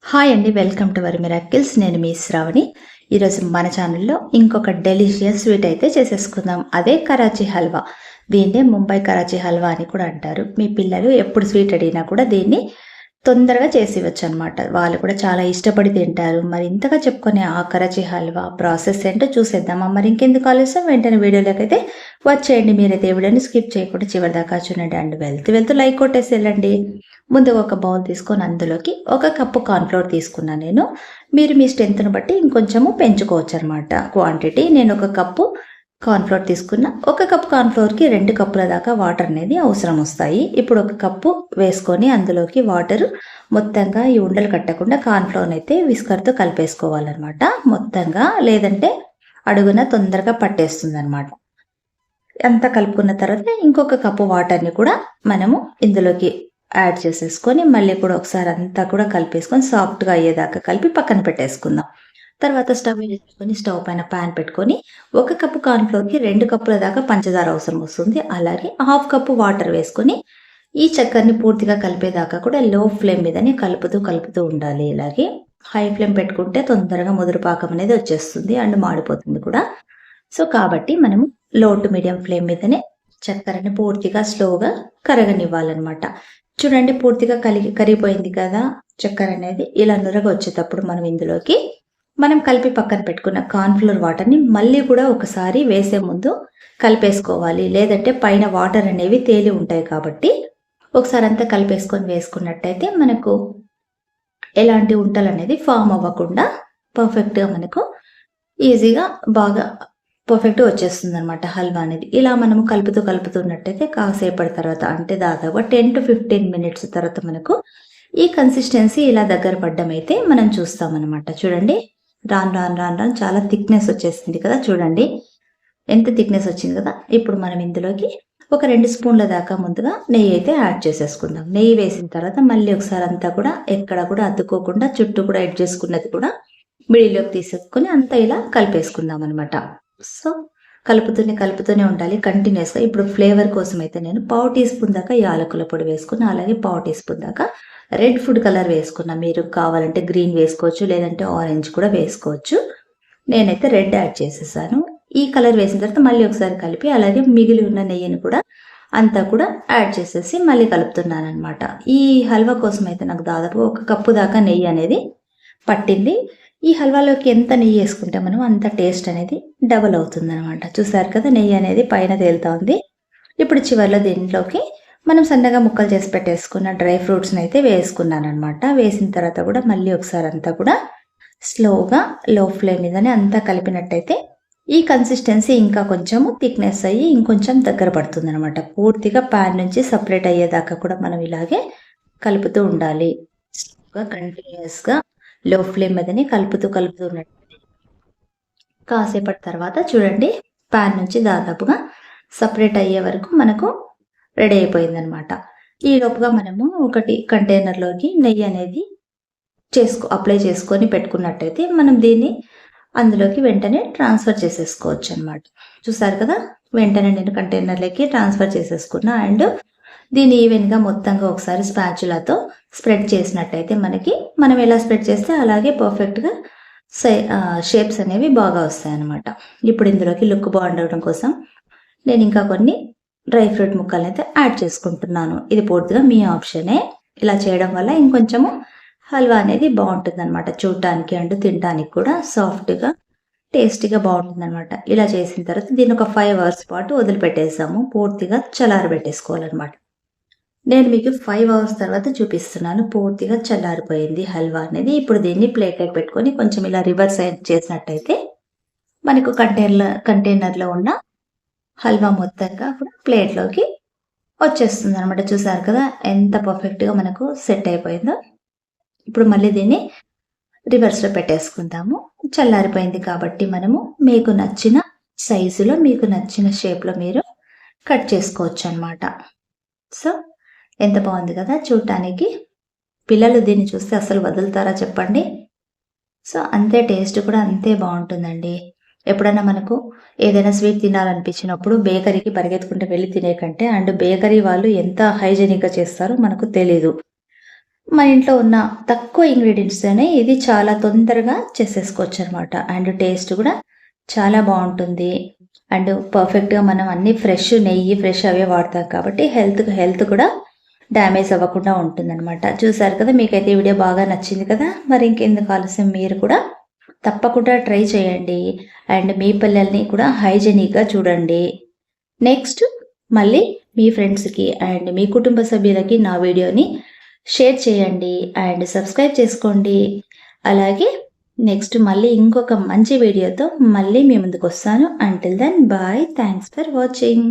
Hi అండి. Welcome to our miracles. నేను మీ శ్రావణి. ఈరోజు మన ఛానల్లో ఇంకొక డెలిషియస్ స్వీట్ అయితే చేసేసుకుందాం. అదే కరాచీ హల్వా. దీన్నే ముంబై కరాచీ హల్వా అని కూడా అంటారు. మీ పిల్లలు ఎప్పుడు స్వీట్ అడిగినా కూడా దీన్ని తొందరగా చేసి ఇవ్వచ్చనమాట. వాళ్ళు కూడా చాలా ఇష్టపడి తింటారు. మరి ఇంతగా చెప్పుకునే ఆ కరాచీ హల్వా ప్రాసెస్ ఏంటో చూసేద్దామా? మరి ఇంకెందుకు ఆలస్యం, వెంటనే వీడియోలోకైతే వచ్చేయండి. మీరైతే ఈ వీడియోని స్కిప్ చేయకుండా చివరిదాకా చూడండి. అండ్ వెళ్తూ లైక్ కొట్టేసి వెళ్ళండి. ముందుగా ఒక బౌల్ తీసుకొని అందులోకి 1 కప్పు కార్న్‌ఫ్లోర్ తీసుకున్నాను నేను. మీరు మీ స్ట్రెంగ్త్‌ని బట్టి ఇంకొంచెము పెంచుకోవచ్చనమాట క్వాంటిటీ. నేను 1 కప్పు కార్న్‌ఫ్లోర్ తీసుకున్న. 1 కప్ కార్న్‌ఫ్లోర్‌కి 2 కప్పుల దాకా వాటర్ అనేది అవసరం వస్తాయి. ఇప్పుడు 1 కప్పు వేసుకొని అందులోకి వాటర్ మొత్తంగా ఈ ఉండలు కట్టకుండా కార్న్‌ఫ్లోర్‌ని అయితే విస్కర్‌తో కలిపేసుకోవాలన్నమాట మొత్తంగా. లేదంటే అడుగున తొందరగా పట్టేస్తుందన్నమాట. అంతా కలుపుకున్న తర్వాత ఇంకొక కప్పు వాటర్‌ని కూడా మనము ఇందులోకి యాడ్ చేసేసుకొని మళ్ళీ కూడా ఒకసారి అంతా కూడా కలిపేసుకొని సాఫ్ట్‌గా అయ్యేదాకా కలిపి పక్కన పెట్టేసుకుందాం. తర్వాత స్టవ్ వెలిగించుకొని స్టవ్ పైన పాన్ పెట్టుకొని 1 కప్పు కార్న్‌ఫ్లోర్‌కి 2 కప్పుల దాకా పంచదార అవసరం వస్తుంది. అలాగే హాఫ్ కప్పు వాటర్ వేసుకొని ఈ చక్కెరని పూర్తిగా కలిపేదాకా కూడా లో ఫ్లేమ్ మీదనే కలుపుతూ ఉండాలి. ఇలాగే హై ఫ్లేమ్ పెట్టుకుంటే తొందరగా ముదురు పాకం అనేది వచ్చేస్తుంది అండ్ మాడిపోతుంది కూడా. సో, కాబట్టి మనము లో టు మీడియం ఫ్లేమ్ మీదనే చక్కెరని పూర్తిగా స్లోగా కరగనివ్వాలనమాట. చూడండి, పూర్తిగా కరిగిపోయింది కదా చక్కెర అనేది. ఇలా నురగ వచ్చేటప్పుడు మనం ఇందులోకి మనం కలిపి పక్కన పెట్టుకున్న కార్న్‌ఫ్లోర్ వాటర్‌ని మళ్ళీ కూడా ఒకసారి వేసే ముందు కలిపేసుకోవాలి. లేదంటే పైన వాటర్ అనేవి తేలి ఉంటాయి కాబట్టి ఒకసారి అంతా కలిపేసుకొని వేసుకున్నట్టయితే మనకు ఎలాంటి ఉంటలనేది ఫామ్ అవ్వకుండా పర్ఫెక్ట్‌గా మనకు ఈజీగా బాగా పర్ఫెక్ట్‌గా వచ్చేస్తుందనమాట హల్వా అనేది. ఇలా మనము కలుపుతున్నట్టయితే కాసేపటి తర్వాత, అంటే దాదాపుగా 10-15 మినిట్స్ తర్వాత మనకు ఈ కన్సిస్టెన్సీ ఇలా దగ్గర పడ్డమైతే మనం చూస్తామనమాట. చూడండి, రాను చాలా థిక్‌నెస్ వచ్చేసింది కదా! చూడండి ఎంత థిక్‌నెస్ వచ్చింది కదా! ఇప్పుడు మనం ఇందులోకి ఒక 2 స్పూన్ల దాకా ముందుగా నెయ్యి అయితే యాడ్ చేసేసుకుందాం. నెయ్యి వేసిన తర్వాత మళ్ళీ ఒకసారి అంతా కూడా ఎక్కడ కూడా అతుక్కోకుండా చుట్టూ కూడా యాడ్ చేసుకున్నది కూడా మిడిల్‌లోకి తీసేసుకొని అంతా ఇలా కలిపేసుకుందాం అనమాట. సో, కలుపుతూనే ఉండాలి కంటిన్యూయస్‌గా. ఇప్పుడు ఫ్లేవర్ కోసం అయితే నేను పావు టీ స్పూన్ దాకా యాలకుల పొడి వేసుకున్నా. అలాగే పావు టీ స్పూన్ దాకా రెడ్ ఫుడ్ కలర్ వేసుకున్నా. మీరు కావాలంటే గ్రీన్ వేసుకోవచ్చు, లేదంటే ఆరెంజ్ కూడా వేసుకోవచ్చు. నేనైతే రెడ్ యాడ్ చేసేసాను. ఈ కలర్ వేసిన తర్వాత మళ్ళీ ఒకసారి కలిపి అలాగే మిగిలి ఉన్న నెయ్యిని కూడా అంతా కూడా యాడ్ చేసేసి మళ్ళీ కలుపుతున్నాననమాట. ఈ హల్వా కోసం అయితే నాకు దాదాపు 1 కప్పు దాకా నెయ్యి అనేది పట్టింది. ఈ హల్వాలోకి ఎంత నెయ్యి వేసుకుంటే మనం అంత టేస్ట్ అనేది డబల్ అవుతుందనమాట. చూసారు కదా, నెయ్యి అనేది పైన తేలుతా ఉంది. ఇప్పుడు చివర్లో దీంట్లోకి మనం సన్నగా ముక్కలు చేసి పెట్టేసుకున్న డ్రై ఫ్రూట్స్‌ని అయితే వేసుకున్నాననమాట. వేసిన తర్వాత కూడా మళ్ళీ ఒకసారి అంతా కూడా స్లోగా లో ఫ్లేమ్ మీదనే అంతా కలిపినట్టయితే ఈ కన్సిస్టెన్సీ ఇంకా కొంచెము థిక్‌నెస్ అయ్యి ఇంకొంచెం దగ్గర పడుతుందనమాట. పూర్తిగా పాన్ నుంచి సెపరేట్ అయ్యేదాకా కూడా మనం ఇలాగే కలుపుతూ ఉండాలి. స్లోగా కంటిన్యూయస్‌గా లో ఫ్లేమ్ మీదనే కలుపుతున్నట్టు కాసేపటి తర్వాత చూడండి, పాన్ నుంచి దాదాపుగా సెపరేట్ అయ్యే వరకు మనకు రెడీ అయిపోయిందనమాట. ఈ లోపుగా మనము ఒకటి కంటైనర్‌లోకి నెయ్యి అనేది అప్లై చేసుకొని పెట్టుకున్నట్టయితే మనం దీన్ని అందులోకి వెంటనే ట్రాన్స్‌ఫర్ చేసేసుకోవచ్చనమాట. చూసారు కదా, వెంటనే నేను కంటైనర్‌లోకి ట్రాన్స్‌ఫర్ చేసేసుకున్నా. అండ్ దీన్ని ఈవెన్‌గా మొత్తంగా ఒకసారి స్పాచులాతో స్ప్రెడ్ చేసినట్టయితే మనం ఎలా స్ప్రెడ్ చేస్తే అలాగే పర్ఫెక్ట్‌గా షేప్స్ అనేవి బాగా వస్తాయన్నమాట. ఇప్పుడు ఇందులోకి లుక్ బాగుండడం కోసం నేను ఇంకా కొన్ని డ్రై ఫ్రూట్ ముక్కలనైతే యాడ్ చేసుకుంటున్నాను. ఇది పూర్తిగా మీ ఆప్షనే. ఇలా చేయడం వల్ల ఇంకొంచెము హల్వా అనేది బాగుంటుందన్నమాట. చూడటానికి అండ్ తినడానికి కూడా సాఫ్ట్‌గా, టేస్టీగా బాగుంటుందన్నమాట. ఇలా చేసిన తర్వాత దీన్ని ఒక 5 అవర్స్ పాటు వదిలిపెట్టేసాము. పూర్తిగా చల్లారబెట్టేసుకోవాలన్నమాట. నేను మీకు 5 అవర్స్ తర్వాత చూపిస్తున్నాను. పూర్తిగా చల్లారిపోయింది హల్వా అనేది. ఇప్పుడు దీన్ని ప్లేట్‌లోకి పెట్టుకొని కొంచెం ఇలా రివర్స్ చేసినట్టయితే మనకు కంటైనర్‌లో ఉన్న హల్వా మొత్తంగా కూడా ప్లేట్‌లోకి వచ్చేస్తుందనమాట. చూసారు కదా ఎంత పర్ఫెక్ట్‌గా మనకు సెట్ అయిపోయిందో. ఇప్పుడు మళ్ళీ దీన్ని రివర్స్‌లో పెట్టేసుకుందాము. చల్లారిపోయింది కాబట్టి మనము మీకు నచ్చిన సైజులో, మీకు నచ్చిన షేప్‌లో మీరు కట్ చేసుకోవచ్చనమాట. సో, ఎంత బాగుంది కదా చూడటానికి. పిల్లలు దీన్ని చూస్తే అసలు వదులుతారా చెప్పండి? సో, అంతే టేస్ట్ కూడా అంతే బాగుంటుందండి. ఎప్పుడైనా మనకు ఏదైనా స్వీట్ తినాలనిపించినప్పుడు బేకరీకి పరిగెత్తుకుంటూ వెళ్లి తినే కంటే, అండ్ బేకరీ వాళ్ళు ఎంత హైజీనిక్‌గా చేస్తారో మనకు తెలీదు. మన ఇంట్లో ఉన్న తక్కువ ఇంగ్రీడియంట్స్తోనే ఇది చాలా తొందరగా చేసేసుకోవచ్చు అనమాట. అండ్ టేస్ట్ కూడా చాలా బాగుంటుంది. అండ్ పర్ఫెక్ట్గా మనం అన్ని ఫ్రెష్ నెయ్యి ఫ్రెష్ అవే వాడతాం కాబట్టి హెల్త్ కూడా డ్యామేజ్ అవ్వకుండా ఉంటుందన్నమాట. చూసారు కదా, మీకైతే ఈ వీడియో బాగా నచ్చింది కదా. మరి ఇంకెందుకు ఆలస్యం, మీరు కూడా తప్పకుండా ట్రై చేయండి. అండ్ మీ పిల్లల్ని కూడా హైజెనిక్గా చూడండి. నెక్స్ట్ మళ్ళీ మీ ఫ్రెండ్స్కి అండ్ మీ కుటుంబ సభ్యులకి నా వీడియోని షేర్ చేయండి అండ్ సబ్స్క్రైబ్ చేసుకోండి. అలాగే నెక్స్ట్ మళ్ళీ ఇంకొక మంచి వీడియోతో మళ్ళీ మీ ముందుకు వస్తాను. Until then bye. Thanks for watching.